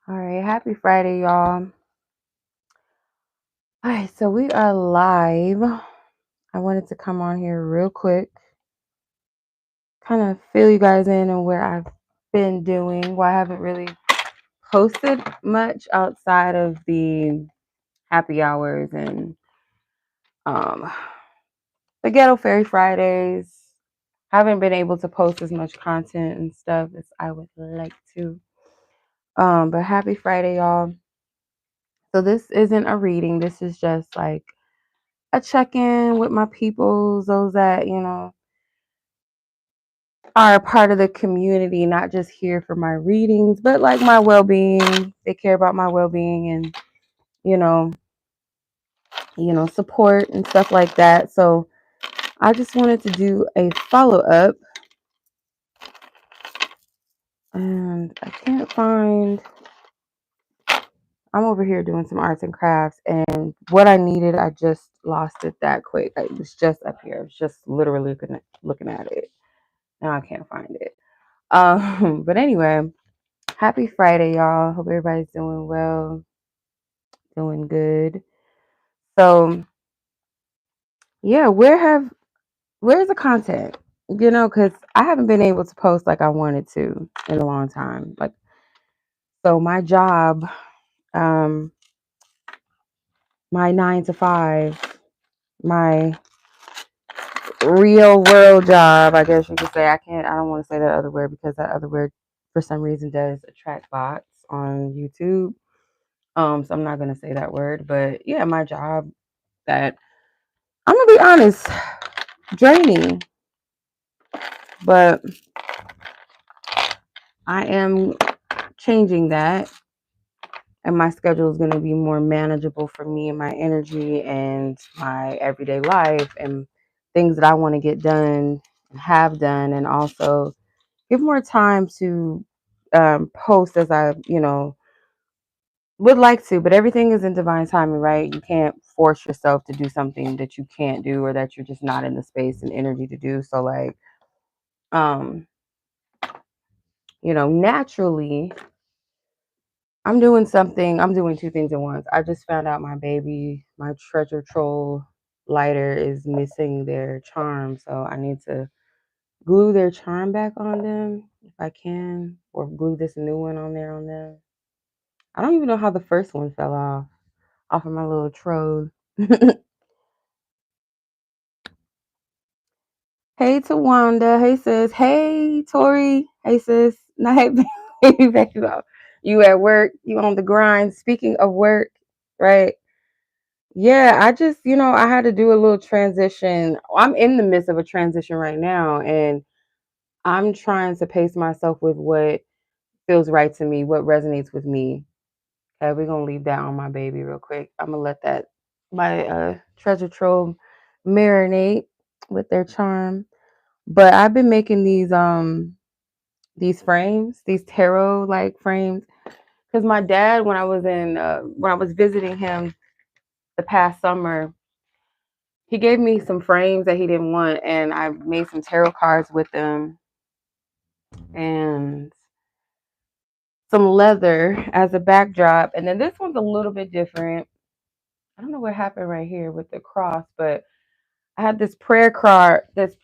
All right, happy Friday, y'all. All right, so we are live. I wanted to come on here real quick, kind of fill you guys in on where I've been doing. Well, I haven't really posted much outside of the happy hours and um, the Ghetto Fairy Fridays. Haven't been able to post as much content and stuff as I would like to. But happy Friday, y'all. So this isn't a reading. This is just like a check-in with my peoples, those that, are a part of the community, not just here for my readings, but like my well-being. They care about my well-being and, you know, support and stuff like that. So I just wanted to do a follow-up. And I can't find, I'm over here doing some arts and crafts, and what I needed, I just lost it that quick. It was just up here. I was just literally looking at it. Now I can't find it. But anyway, happy Friday, y'all. Hope everybody's doing well, doing good. So yeah, where's the content? Because I haven't been able to post like I wanted to in a long time. Like, so my job, um, my 9 to 5, my real world job, I guess you could say. I don't want to say that other word because that other word for some reason does attract bots on YouTube. So I'm not gonna say that word, but yeah, my job that I'm gonna be honest, draining, but I am changing that, and my schedule is gonna be more manageable for me and my energy and my everyday life and things that I want to get done and have done, and also give more time to post as I, would like to, but everything is in divine timing, right? You can't force yourself to do something that you can't do or that you're just not in the space and energy to do. So like, um, naturally I'm doing something, I'm doing two things at once. I just found out my treasure troll lighter is missing their charm. So I need to glue their charm back on them if I can, or glue this new one on there on them. I don't even know how the first one fell off of my little troll. Hey Tawanda. Hey sis. Hey Tori. Hey sis. No, hey baby, baby. You at work. You on the grind. Speaking of work, right? Yeah, I just, I had to do a little transition. I'm in the midst of a transition right now, and I'm trying to pace myself with what feels right to me, what resonates with me. Okay, we're gonna leave that on my baby real quick. I'm gonna let that my treasure trove marinate with their charm. But I've been making these frames, these tarot like frames, because my dad, when I was visiting him the past summer, he gave me some frames that he didn't want, and I made some tarot cards with them and some leather as a backdrop. And then this one's a little bit different. I don't know what happened right here with the cross, but I had this prayer card with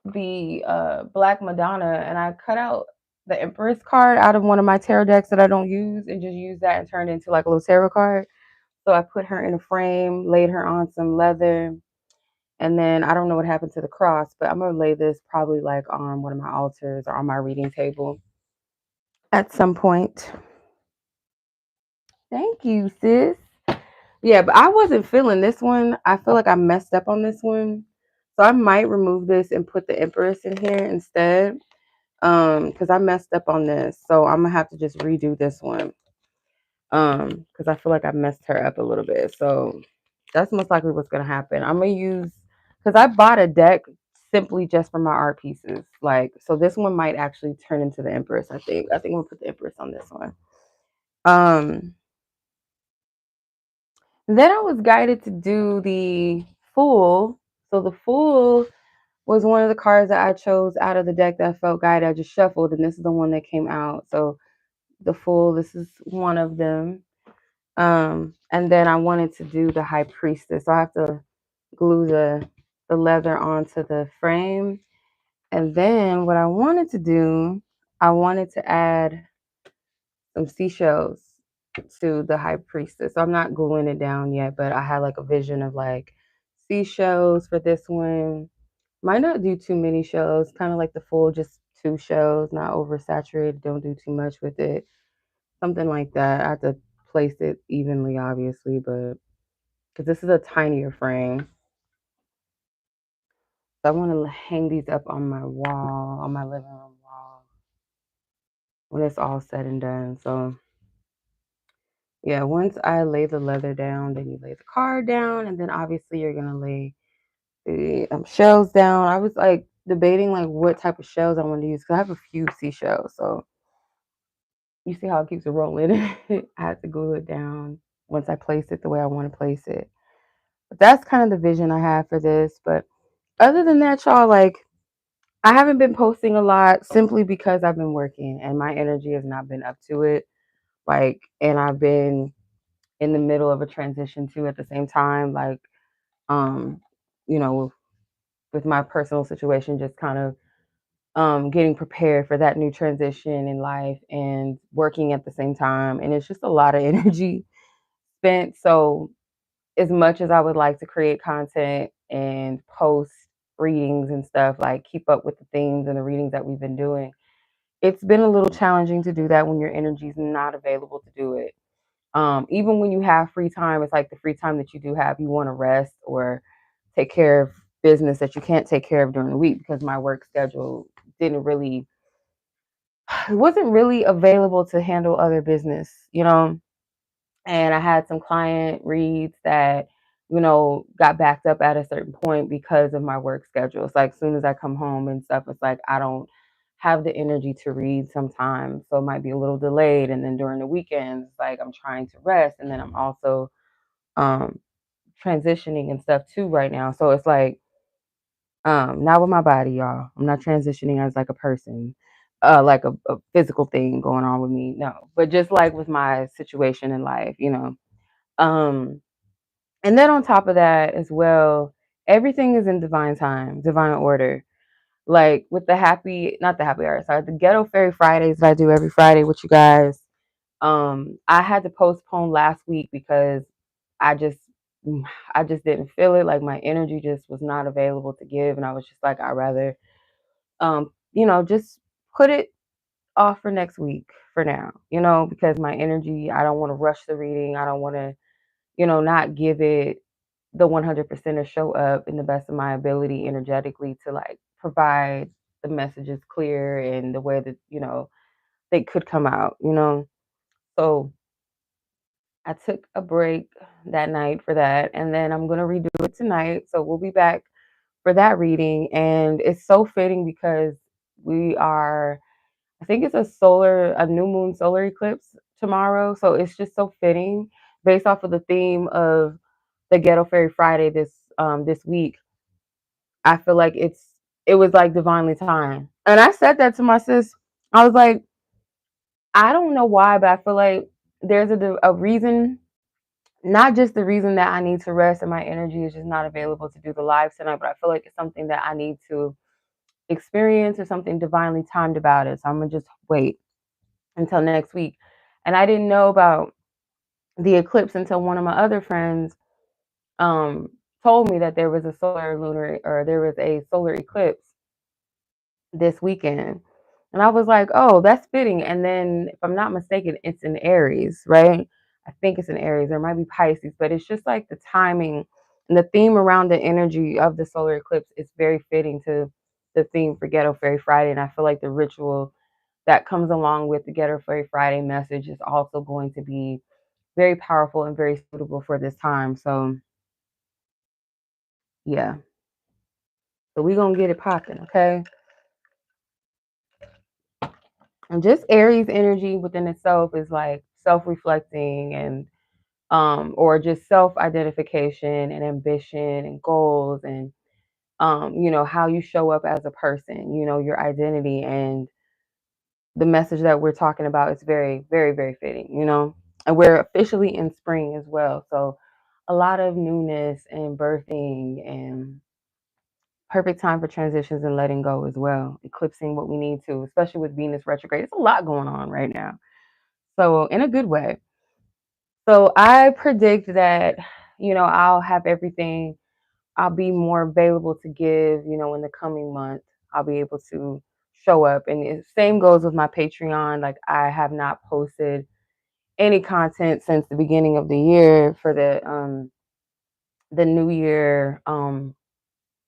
the Black Madonna, and I cut out the Empress card out of one of my tarot decks that I don't use and just use that and turned it into like a little tarot card. So I put her in a frame, laid her on some leather, and then I don't know what happened to the cross, but I'm gonna lay this probably like on one of my altars or on my reading table at some point. Thank you, sis. Yeah, but I wasn't feeling this one. I feel like I messed up on this one. So I might remove this and put the Empress in here instead. Because I messed up on this. So I'm gonna have to just redo this one. Because I feel like I messed her up a little bit. So that's most likely what's gonna happen. I'm gonna use because I bought a deck simply just for my art pieces. Like, so this one might actually turn into the Empress, I think. I think I'm gonna put the Empress on this one. Um Then I was guided to do the Fool. So the Fool was one of the cards that I chose out of the deck that felt guided. I just shuffled, and this is the one that came out. So the Fool, this is one of them. And then I wanted to do the High Priestess. So I have to glue the leather onto the frame. And then what I wanted to do, I wanted to add some seashells to the High Priestess. So I'm not gluing it down yet, but I had like a vision of like seashells for this one. Might not do too many shells, kind of like the Fool, just two shells, not oversaturated. Don't do too much with it. Something like that. I have to place it evenly, obviously, but because this is a tinier frame. So I want to hang these up on my wall, on my living room wall, when it's all said and done. So yeah, once I lay the leather down, then you lay the card down, and then obviously you're gonna lay the shells down. I was like debating like what type of shells I want to use because I have a few seashells. So you see how it keeps it rolling. I have to glue it down once I place it the way I want to place it. But that's kind of the vision I have for this. But other than that, y'all, like I haven't been posting a lot simply because I've been working and my energy has not been up to it. Like, and I've been in the middle of a transition too at the same time. Like, um, you know, with my personal situation, just kind of getting prepared for that new transition in life and working at the same time. And it's just a lot of energy spent. So as much as I would like to create content and post readings and stuff, like keep up with the themes and the readings that we've been doing, it's been a little challenging to do that when your energy is not available to do it. Even when you have free time, it's like the free time that you do have, you want to rest or take care of business that you can't take care of during the week because my work schedule didn't really, it wasn't really available to handle other business, you know? And I had some client reads that, got backed up at a certain point because of my work schedule. It's like as soon as I come home and stuff, it's like I don't have the energy to read sometimes. So it might be a little delayed. And then during the weekends, like I'm trying to rest. And then I'm also um transitioning and stuff too right now. So it's like not with my body, y'all. I'm not transitioning as like a person, like a physical thing going on with me. No. But just like with my situation in life. Um, and then on top of that as well, everything is in divine time, divine order. Like with not the happy hour, sorry, the Ghetto Fairy Fridays that I do every Friday with you guys. I had to postpone last week because I just I just didn't feel it. Like my energy just was not available to give. And I was just like, I'd rather just put it off for next week for now, because my energy, I don't want to rush the reading. I don't want to not give it the 100% or show up in the best of my ability energetically to like provide the messages clear and the way that, they could come out. So I took a break that night for that. And then I'm going to redo it tonight. So we'll be back for that reading. And it's so fitting because I think it's a new moon solar eclipse tomorrow. So it's just so fitting based off of the theme of the Ghetto Fairy Friday this week. I feel like it was like divinely timed. And I said that to my sis. I was like, I don't know why, but I feel like there's a reason, not just the reason that I need to rest and my energy is just not available to do the live tonight, but I feel like it's something that I need to experience or something divinely timed about it. So I'm gonna just wait until next week. And I didn't know about the eclipse until one of my other friends um told me that there was a solar eclipse this weekend. And I was like, oh, that's fitting. And then if I'm not mistaken, it's in Aries, right? I think it's in Aries. There might be Pisces, but it's just like the timing and the theme around the energy of the solar eclipse is very fitting to the theme for Ghetto Fairy Friday. And I feel like the ritual that comes along with the Ghetto Fairy Friday message is also going to be very powerful and very suitable for this time. So yeah. So we're gonna get it popping, okay? And just Aries energy within itself is like self-reflecting and or just self-identification and ambition and goals and how you show up as a person, your identity, and the message that we're talking about is very, very, very fitting. And we're officially in spring as well. So a lot of newness and birthing and perfect time for transitions and letting go as well, eclipsing what we need to, especially with Venus retrograde. It's a lot going on right now. So in a good way. So I predict that, I'll have everything. I'll be more available to give, in the coming month. I'll be able to show up. And the same goes with my Patreon. Like I have not posted any content since the beginning of the year for the new year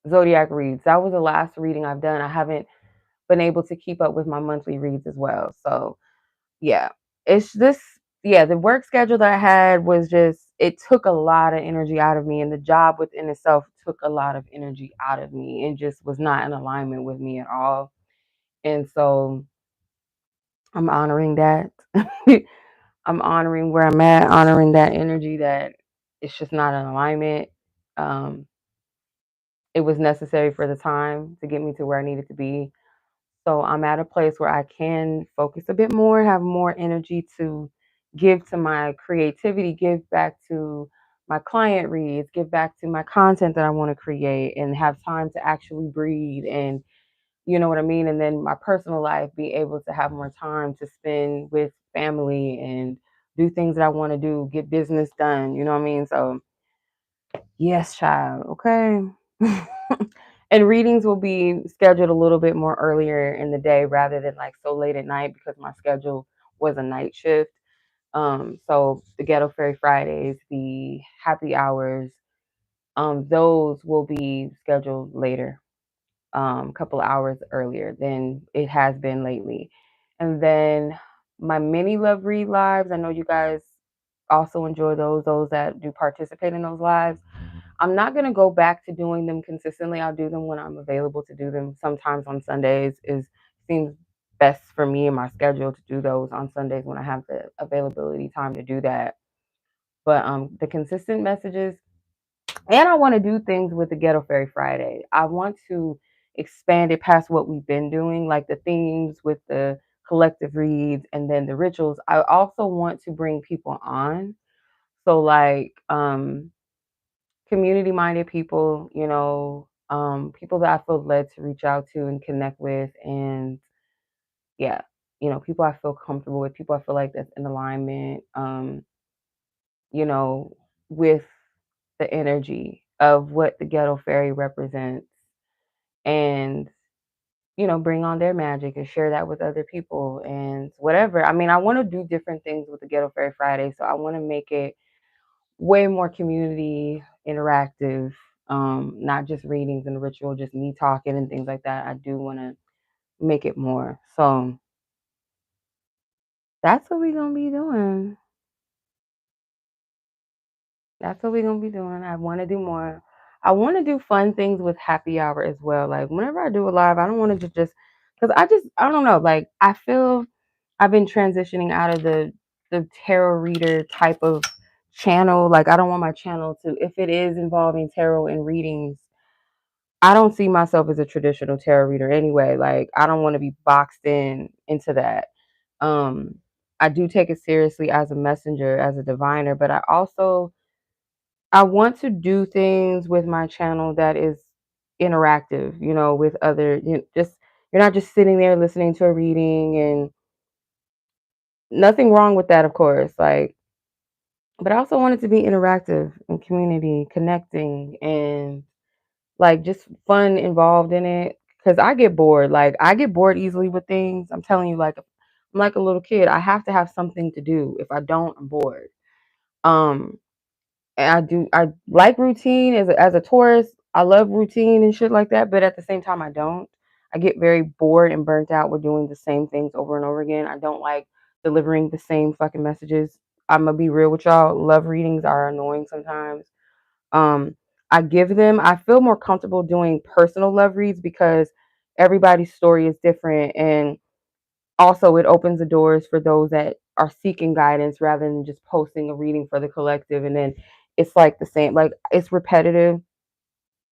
zodiac reads. That was the last reading I've done. I haven't been able to keep up with my monthly reads as well. So yeah, it's this. Yeah, the work schedule that I had was just, it took a lot of energy out of me, and the job within itself took a lot of energy out of me and just was not in alignment with me at all. And so I'm honoring that. I'm honoring where I'm at, honoring that energy that it's just not in alignment. Um, it was necessary for the time to get me to where I needed to be. So I'm at a place where I can focus a bit more, have more energy to give to my creativity, give back to my client reads, give back to my content that I want to create, and have time to actually breathe, and you know what I mean? And then my personal life, be able to have more time to spend with family and do things that I want to do, get business done, you know what I mean? So yes, child. Okay. And readings will be scheduled a little bit more earlier in the day rather than like so late at night, because my schedule was a night shift. So the Ghetto Fairy Fridays, the happy hours, those will be scheduled later, couple hours earlier than it has been lately. And then my mini love read lives, I know you guys also enjoy those that do participate in those lives. I'm not going to go back to doing them consistently. I'll do them when I'm available to do them. Sometimes on Sundays is seems best for me and my schedule to do those on Sundays when I have the availability time to do that. But the consistent messages, and I want to do things with the Ghetto Fairy Friday. I want to expand it past what we've been doing, like the themes with the collective reads and then the rituals. I also want to bring people on. So like community minded people, people that I feel led to reach out to and connect with, and yeah, people I feel comfortable with, people I feel like that's in alignment, you know, with the energy of what the ghetto fairy represents, and bring on their magic and share that with other people and whatever. I mean, I want to do different things with the Ghetto Fairy Friday, so I want to make it way more community interactive, not just readings and ritual, just me talking and things like that. I do want to make it more. So that's what we're gonna be doing. That's what we're gonna be doing. I want to do more. I want to do fun things with happy hour as well. Like whenever I do a live, I don't want to just because I don't know. Like I feel I've been transitioning out of the tarot reader type of channel. Like I don't want my channel to, if it is involving tarot and readings, I don't see myself as a traditional tarot reader anyway. Like I don't want to be boxed in into that. Um, I do take it seriously as a messenger, as a diviner, but I want to do things with my channel that is interactive, with other, just you're not just sitting there listening to a reading, and nothing wrong with that, of course. Like, but I also want it to be interactive and community, connecting, and like just fun involved in it. Cause I get bored. Like I get bored easily with things. I'm telling you, like I'm like a little kid. I have to have something to do. If I don't, I'm bored. Um, and I like routine as a Taurus. I love routine and shit like that, but at the same time I don't. I get very bored and burnt out with doing the same things over and over again. I don't like delivering the same fucking messages. I'm gonna be real with y'all. Love readings are annoying sometimes. Um, I give them, I feel more comfortable doing personal love reads because everybody's story is different, and also it opens the doors for those that are seeking guidance rather than just posting a reading for the collective, and then it's like the same, like it's repetitive.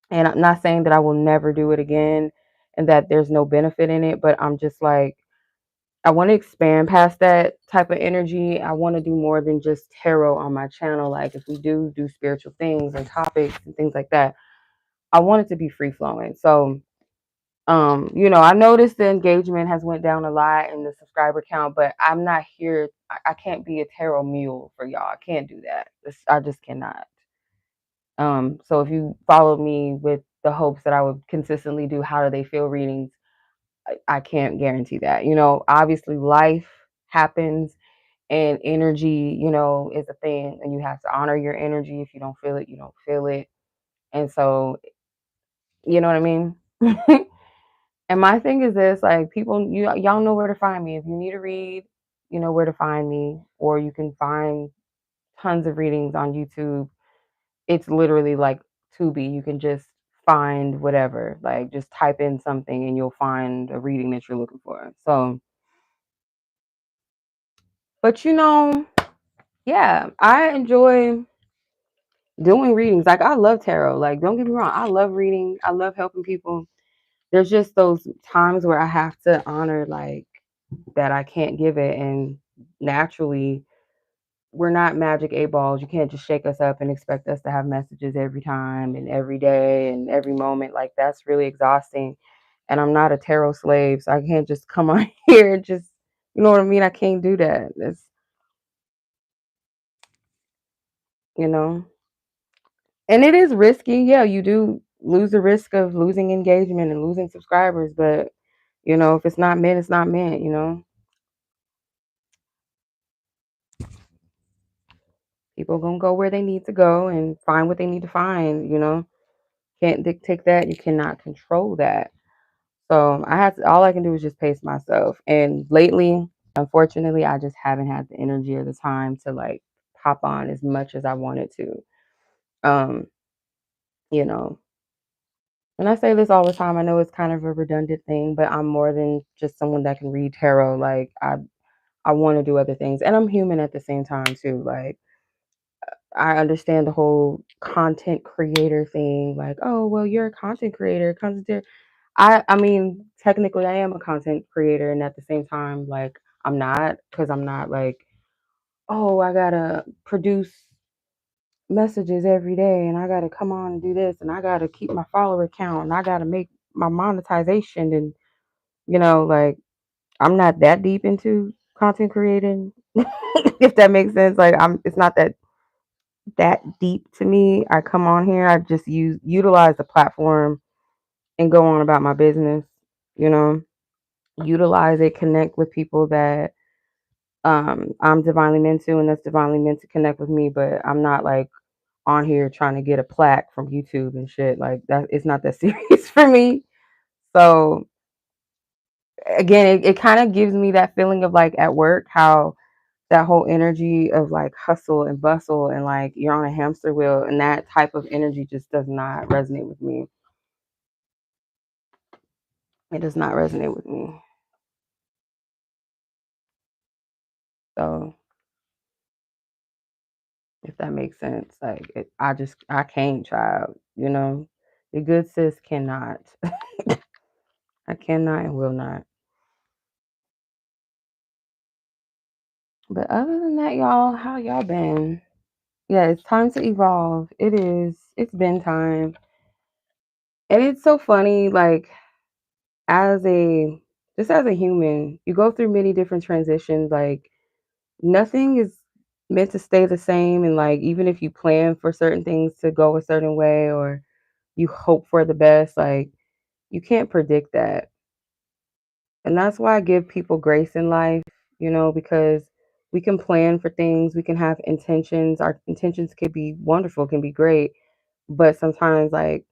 And I'm not saying that I will never do it again and that there's no benefit in it, but I'm just like, I want to expand past that type of energy. I want to do more than just tarot on my channel. Like if we do spiritual things and topics and things like that, I want it to be free flowing. So I noticed the engagement has went down a lot in the subscriber count, but I'm not here. I can't be a tarot mule for y'all. I can't do that. I just cannot. So if you followed me with the hopes that I would consistently do how do they feel readings, I can't guarantee that. Obviously life happens and energy, is a thing, and you have to honor your energy. If you don't feel it, you don't feel it. And so, you know what I mean? And my thing is this, like people, y'all know where to find me. If you need a read, you know where to find me, or you can find tons of readings on YouTube. It's literally like Tubi. You can just find whatever, like just type in something and you'll find a reading that you're looking for. So, but yeah, I enjoy doing readings. Like I love tarot. Like don't get me wrong, I love reading. I love helping people. There's just those times where I have to honor like that I can't give it, and naturally we're not magic 8 balls. You can't just shake us up and expect us to have messages every time and every day and every moment. Like that's really exhausting. And I'm not a tarot slave, so I can't just come on here and just, you know what I mean? I can't do that. It's, you know, and it is risky. Yeah, you do lose the risk of losing engagement and losing subscribers, but if it's not meant, it's not meant. People gonna go where they need to go and find what they need to find. Can't dictate that. You cannot control that. So all I can do is just pace myself. And lately, unfortunately, I just haven't had the energy or the time to like pop on as much as I wanted to. Um, you know, and I say this all the time. I know it's kind of a redundant thing, but I'm more than just someone that can read tarot. Like I want to do other things, and I'm human at the same time too. Like I understand the whole content creator thing. Like, oh well, you're a content creator. I mean, technically I am a content creator, and at the same time, like I'm not, because I'm not like, oh, I gotta produce messages every day and I gotta come on and do this and I gotta keep my follower count and I gotta make my monetization, and like I'm not that deep into content creating, if that makes sense. Like it's not that deep to me. I come on here, I just utilize the platform and go on about my business, you know, utilize it, connect with people that I'm divinely meant to, and that's divinely meant to connect with me. But I'm not like on here trying to get a plaque from YouTube and shit. Like that, it's not that serious for me. So again, it kind of gives me that feeling of like at work, how that whole energy of like hustle and bustle and like you're on a hamster wheel, and that type of energy just does not resonate with me. It does not resonate with me. So if that makes sense, like I can't, child. The good sis cannot. I cannot and will not. But other than that, y'all, how y'all been? Yeah, it's time to evolve. It is. It's been time. And it's so funny, like as a just as a human, you go through many different transitions. Like nothing is meant to stay the same, and like even if you plan for certain things to go a certain way or you hope for the best, like you can't predict that. And that's why I give people grace in life, because we can plan for things, we can have intentions. Our intentions can be wonderful, can be great, but sometimes like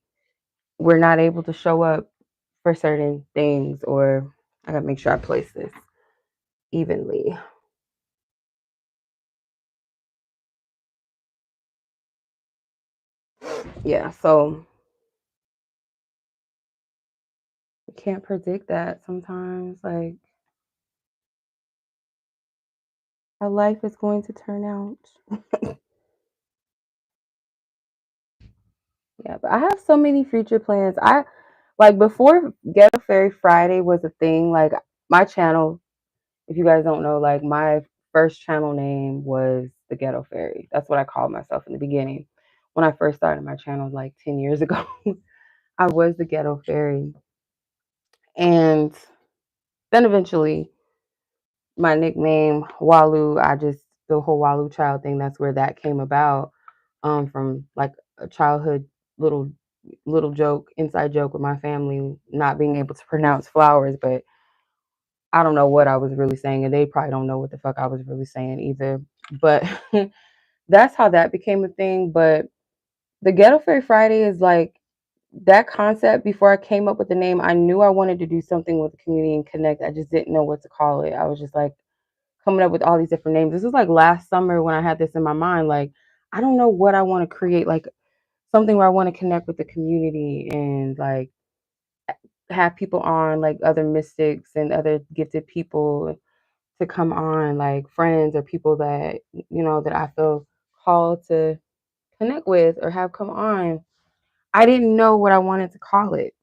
we're not able to show up for certain things, or I gotta make sure I place this evenly. Yeah, so we can't predict that sometimes, like how life is going to turn out. Yeah, but I have so many future plans. I like before Ghetto Fairy Friday was a thing, like my channel, if you guys don't know, like my first channel name was the Ghetto Fairy. That's what I called myself in the beginning. When I first started my channel like 10 years ago, I was the Ghetto Fairy. And then eventually my nickname Walu, the whole Walu child thing, that's where that came about. From like a childhood little joke, inside joke with my family not being able to pronounce flowers, but I don't know what I was really saying, and they probably don't know what the fuck I was really saying either. But that's how that became a thing. But the Ghetto Fairy Friday is like that concept. Before I came up with the name, I knew I wanted to do something with the community and connect. I just didn't know what to call it. I was just like coming up with all these different names. This was like last summer when I had this in my mind. Like, I don't know what I want to create, like something where I want to connect with the community and like have people on, like other mystics and other gifted people to come on, like friends or people that, that I feel called to connect with or have come on. I didn't know what I wanted to call it.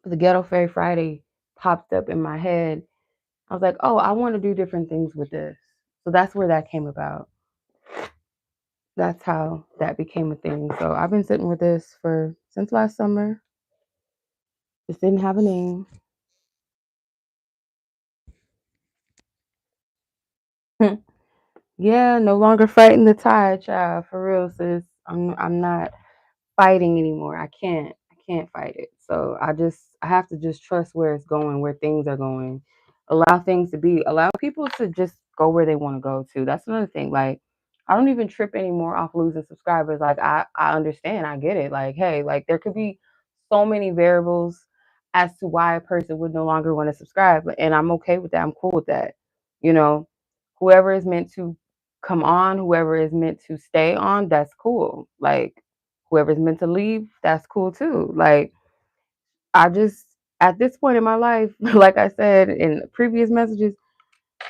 The Ghetto Fairy Friday popped up in my head. I was like, oh, I want to do different things with this. So that's where that came about. That's how that became a thing. So I've been sitting with this for since last summer. Just didn't have a name. Yeah, no longer fighting the tide, child. For real, sis. I'm not fighting anymore. I can't fight it. So I have to just trust where it's going, where things are going. Allow things to be. Allow people to just go where they want to go to. That's another thing. Like I don't even trip anymore off losing subscribers. Like I understand. I get it. Like, hey, like there could be so many variables as to why a person would no longer want to subscribe. And I'm okay with that. I'm cool with that. You know, whoever is meant to come on, whoever is meant to stay on, that's cool. Like whoever's meant to leave, that's cool too. Like I just at this point in my life, like I said in previous messages,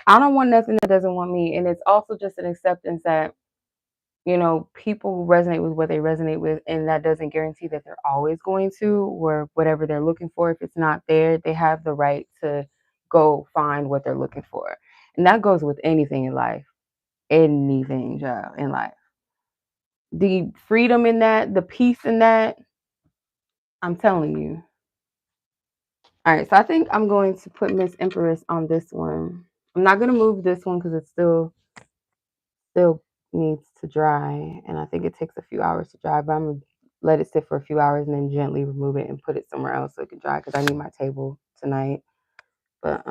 I don't want nothing that doesn't want me. And it's also just an acceptance that, people resonate with what they resonate with, and that doesn't guarantee that they're always going to, or whatever they're looking for. If it's not there, they have the right to go find what they're looking for. And that goes with anything in life. Anything, child, in life. The freedom in that, the peace in that, I'm telling you. All right, so I think I'm going to put Miss Empress on this one. I'm not gonna move this one because it still needs to dry, and I think it takes a few hours to dry. But I'm gonna let it sit for a few hours and then gently remove it and put it somewhere else so it can dry because I need my table tonight. But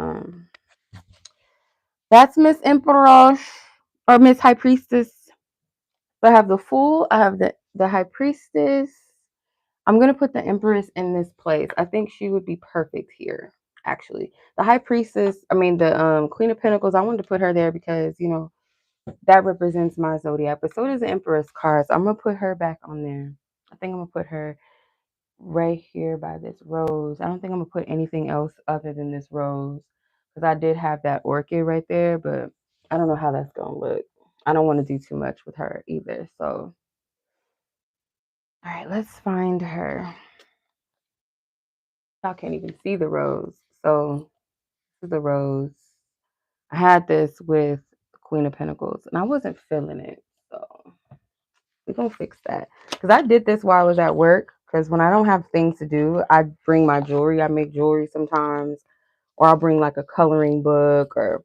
that's Miss Emperor or Miss High Priestess. So I have the Fool. I have the High Priestess. I'm gonna put the Empress in this place. I think she would be perfect here. Actually, the High Priestess. I mean, the Queen of Pentacles. I wanted to put her there because that represents my zodiac. But so does the Empress card. So I'm gonna put her back on there. I think I'm gonna put her right here by this rose. I don't think I'm gonna put anything else other than this rose because I did have that orchid right there, but I don't know how that's gonna look. I don't want to do too much with her either. So, all right, let's find her. Y'all can't even see the rose. So this is the rose. I had this with Queen of Pentacles and I wasn't feeling it. So we're gonna fix that. Because I did this while I was at work. Because when I don't have things to do, I bring my jewelry. I make jewelry sometimes. Or I'll bring like a coloring book or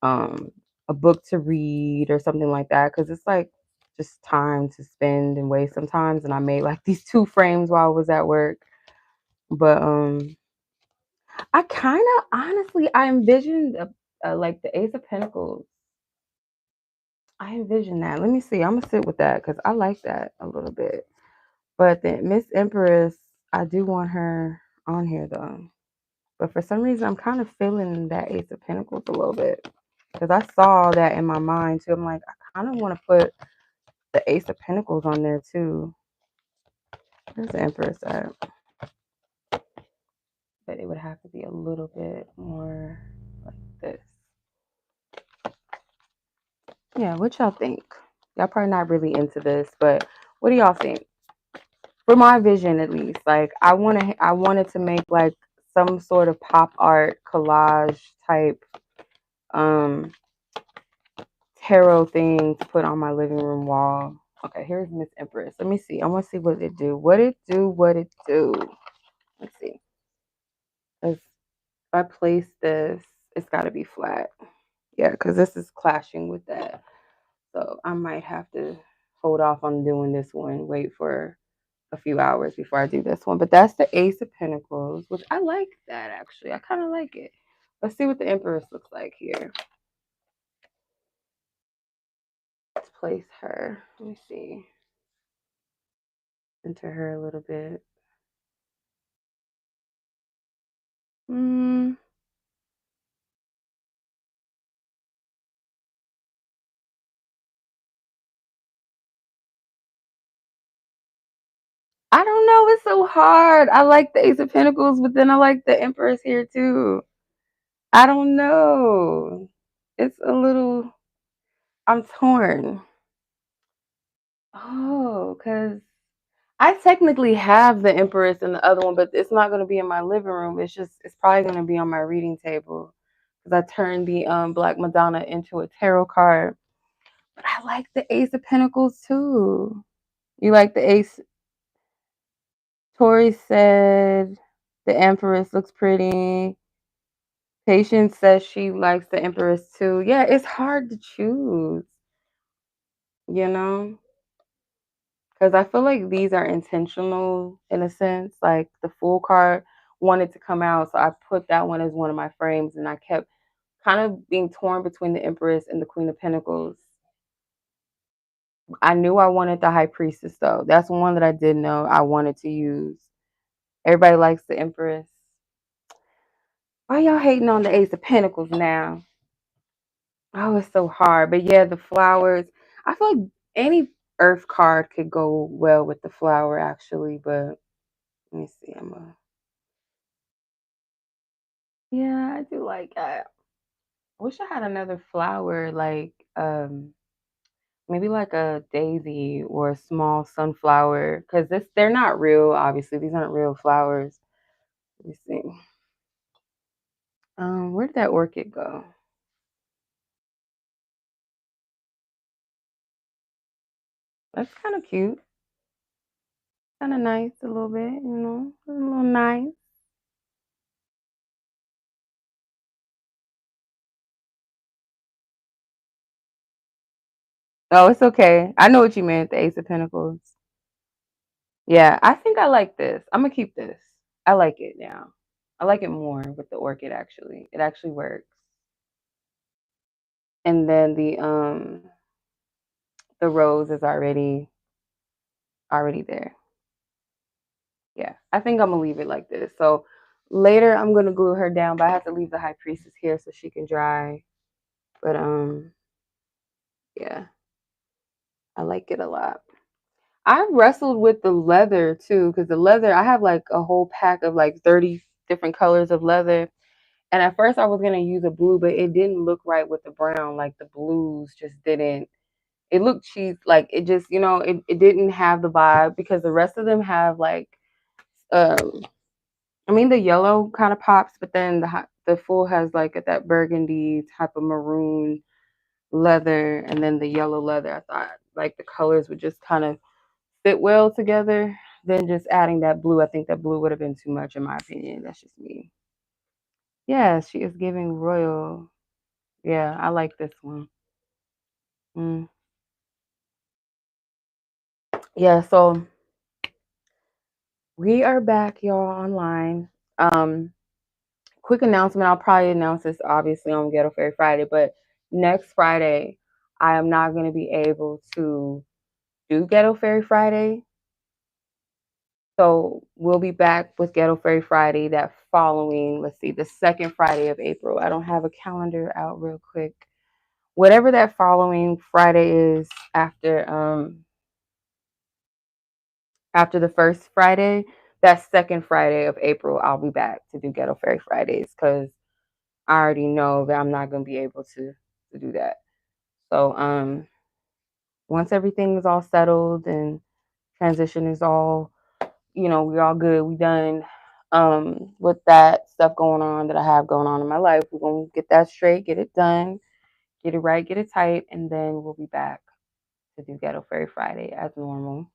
um a book to read or something like that. Because it's like just time to spend and waste sometimes. And I made like these 2 frames while I was at work. But I kind of honestly, I envisioned like the Ace of Pentacles. I envision that. Let me see. I'm gonna sit with that because I like that a little bit. But the Miss Empress, I do want her on here though. But for some reason, I'm kind of feeling that Ace of Pentacles a little bit because I saw that in my mind too. I'm like, I kind of want to put the Ace of Pentacles on there too. Where's the Empress at? But it would have to be a little bit more like this. Yeah, what y'all think? Y'all probably not really into this, but what do y'all think? for my vision at least. Like I wanted to make like some sort of pop art collage type um tarot thing to put on my living room wall. Okay, here's Miss Empress. Let me see. I want to see what it do. What it do, what it do. Let's see. If I place this, it's got to be flat. Yeah, because this is clashing with that. So I might have to hold off on doing this one. Wait for a few hours before I do this one. But that's the Ace of Pentacles, which I like that actually. I kind of like it. Let's see what the Empress looks like here. Let's place her. Let me see. Enter her a little bit. Hmm. I don't know. It's so hard. I like the Ace of Pentacles, but then I like the Empress here too. I don't know. It's a little. I'm torn. Oh, because I technically have the Empress and the other one, but it's not going to be in my living room. It's probably going to be on my reading table because I turned the Black Madonna into a tarot card. But I like the Ace of Pentacles too. You like the Ace? Tori said the Empress looks pretty. Patience says she likes the Empress too. Yeah, it's hard to choose, you know? Because I feel like these are intentional in a sense. Like the Fool card wanted to come out, so I put that one as one of my frames, and I kept kind of being torn between the Empress and the Queen of Pentacles. I knew I wanted the High Priestess though. That's one that I did know I wanted to use. Everybody likes the Empress. Why y'all hating on the Ace of Pentacles now? Oh, it's so hard. But yeah, the flowers. I feel like any Earth card could go well with the flower actually, but let me see. Yeah, I do like that. I wish I had another flower like maybe like a daisy or a small sunflower because this they're not real, obviously. These aren't real flowers. Let me see. Where did that orchid go? That's kind of cute. Kind of nice a little bit, a little nice. Oh, it's okay. I know what you meant, the Ace of Pentacles. Yeah, I think I like this. I'm gonna keep this. I like it now. I like it more with the orchid actually. It actually works. And then the rose is already there. Yeah. I think I'm gonna leave it like this. So later I'm gonna glue her down, but I have to leave the High Priestess here so she can dry. But yeah, I like it a lot. I wrestled with the leather too, because the leather, I have like a whole pack of like 30 different colors of leather. And at first I was gonna use a blue, but it didn't look right with the brown. Like the blues just didn't. It looked cheap. Like it just, it didn't have the vibe because the rest of them have like, um, I mean the yellow kind of pops, but then the full has like that burgundy type of maroon leather, and then the yellow leather. I thought like the colors would just kind of fit well together. Then just adding that blue, I think that blue would have been too much in my opinion. That's just me. Yeah, she is giving royal. Yeah, I like this one. Mm. Yeah, so we are back, y'all, online. Um, Quick announcement. I'll probably announce this obviously on Ghetto Fairy Friday, but next Friday, I am not going to be able to do Ghetto Fairy Friday. So we'll be back with Ghetto Fairy Friday that following, let's see, the second Friday of April. I don't have a calendar out real quick. Whatever that following Friday is after the first Friday, that second Friday of April, I'll be back to do Ghetto Fairy Fridays because I already know that I'm not gonna be able to do that. So once everything is all settled and transition is all we're all good. We done with that stuff going on that I have going on in my life. We're gonna get that straight, get it done, get it right, get it tight, and then we'll be back to do Ghetto Fairy Friday as normal.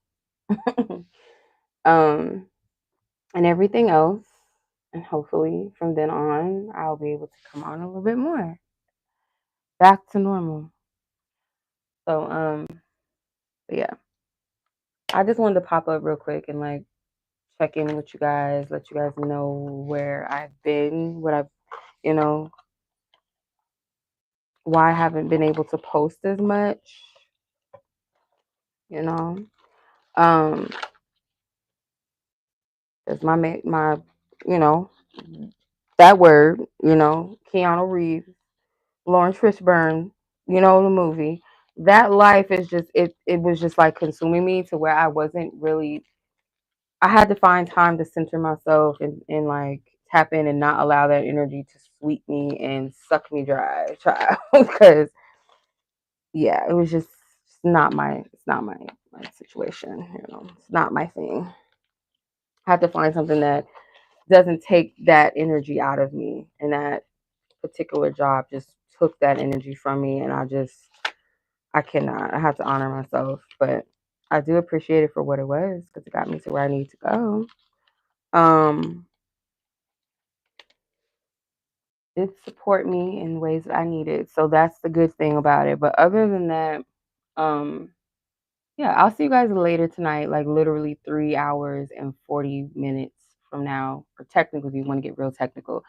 um and everything else. And hopefully from then on I'll be able to come on a little bit more. Back to normal. So but yeah. I just wanted to pop up real quick and like check in with you guys, let you guys know where I've been, what I've, you know, why I haven't been able to post as much, you know. Um, Cause my, you know, that word, Keanu Reeves, Lawrence Fishburne, the movie. That life is just it was just like consuming me to where I wasn't really I had to find time to center myself and like tap in and not allow that energy to sweep me and suck me dry, child. Because yeah, it was just it's not my situation, It's not my thing. I had to find something that doesn't take that energy out of me. And that particular job just took that energy from me and I cannot. I have to honor myself. But I do appreciate it for what it was because it got me to where I need to go. Um Did support me in ways that I needed. So that's the good thing about it. But other than that, um, yeah, I'll see you guys later tonight, like literally 3 hours and 40 minutes from now. Or technically, if you want to get real technical,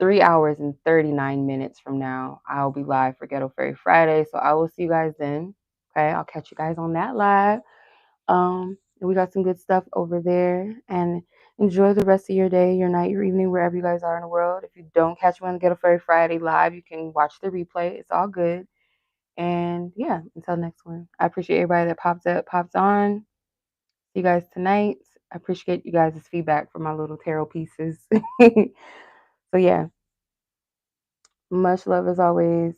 3 hours and 39 minutes from now, I'll be live for Ghetto Fairy Friday. So I will see you guys then. Okay, I'll catch you guys on that live. And we got some good stuff over there. And enjoy the rest of your day, your night, your evening, wherever you guys are in the world. If you don't catch me on Ghetto Fairy Friday live, you can watch the replay. It's all good. And yeah, until next one. I appreciate everybody that popped on. See you guys tonight. I appreciate you guys' feedback for my little tarot pieces. So yeah, much love as always.